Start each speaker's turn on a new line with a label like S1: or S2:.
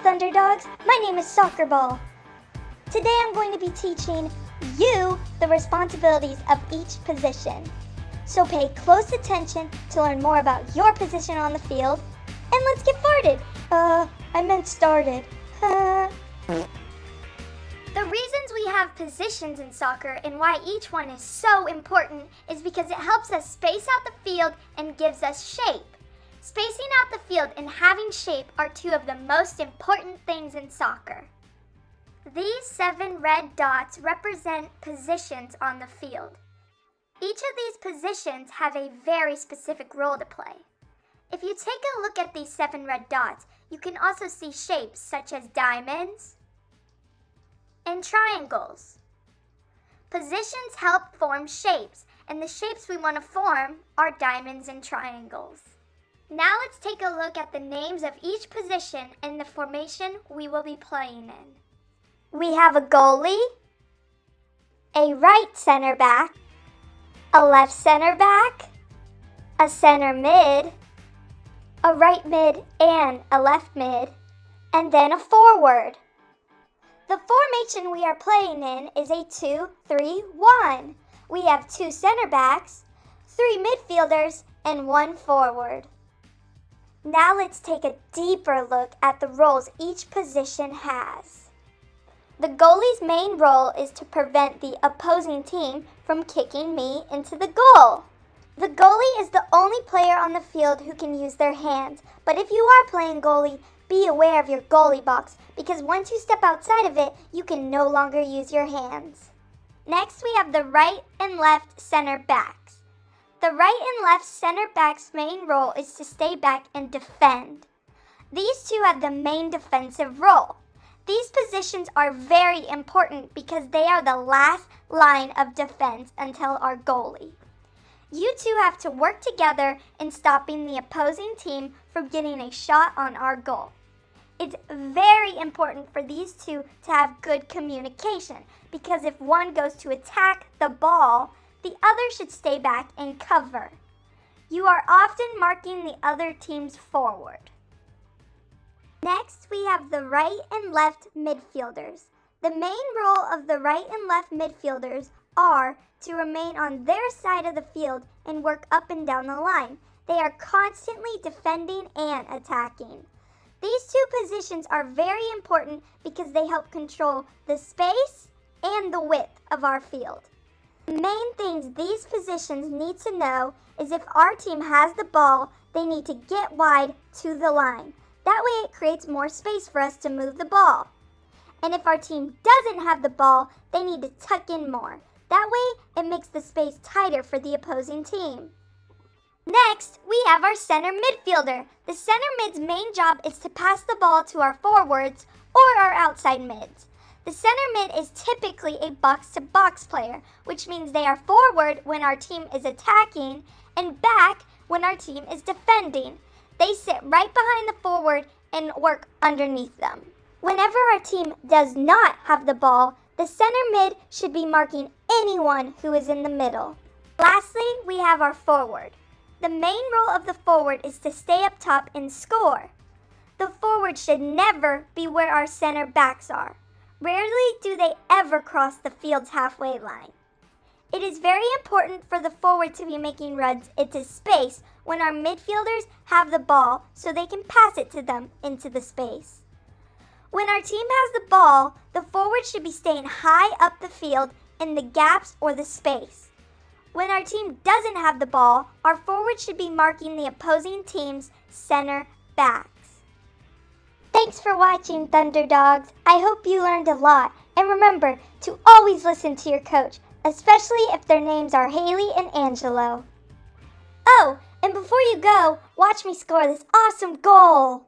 S1: Thunderdogs. My name is Soccer Ball. Today I'm going to be teaching you the responsibilities of each position. So pay close attention to learn more about your position on the field. And let's get started. I meant started. The reasons we have positions in soccer and why each one is so important is because it helps us space out the field and gives us shape. Spacing out the field and having shape are two of the most important things in soccer. These 7 red dots represent positions on the field. Each of these positions have a very specific role to play. If you take a look at these 7 red dots, you can also see shapes such as diamonds and triangles. Positions help form shapes, and the shapes we want to form are diamonds and triangles. Now let's take a look at the names of each position and the formation we will be playing in. We have a goalie, a right center back, a left center back, a center mid, a right mid and a left mid, and then a forward. The formation we are playing in is a 2-3-1. We have 2 center backs, 3 midfielders, and 1 forward. Now let's take a deeper look at the roles each position has. The goalie's main role is to prevent the opposing team from kicking me into the goal. The goalie is the only player on the field who can use their hands, but if you are playing goalie, be aware of your goalie box because once you step outside of it, you can no longer use your hands. Next, we have the right and left center backs. The right and left center back's main role is to stay back and defend. These two have the main defensive role. These positions are very important because they are the last line of defense until our goalie. You two have to work together in stopping the opposing team from getting a shot on our goal. It's very important for these two to have good communication because if one goes to attack the ball, the other should stay back and cover. You are often marking the other team's forward. Next, we have the right and left midfielders. The main role of the right and left midfielders are to remain on their side of the field and work up and down the line. They are constantly defending and attacking. These two positions are very important because they help control the space and the width of our field. The main things these positions need to know is if our team has the ball, they need to get wide to the line. That way it creates more space for us to move the ball. And if our team doesn't have the ball, they need to tuck in more. That way it makes the space tighter for the opposing team. Next, we have our center midfielder. The center mid's main job is to pass the ball to our forwards or our outside mids. The center mid is typically a box-to-box player, which means they are forward when our team is attacking and back when our team is defending. They sit right behind the forward and work underneath them. Whenever our team does not have the ball, the center mid should be marking anyone who is in the middle. Lastly, we have our forward. The main role of the forward is to stay up top and score. The forward should never be where our center backs are. Rarely do they ever cross the field's halfway line. It is very important for the forward to be making runs into space when our midfielders have the ball so they can pass it to them into the space. When our team has the ball, the forward should be staying high up the field in the gaps or the space. When our team doesn't have the ball, our forward should be marking the opposing team's center backs. Thanks for watching, Thunderdogs. I hope you learned a lot. And remember to always listen to your coach, especially if their names are Haley and Angelo. Oh, and before you go, watch me score this awesome goal.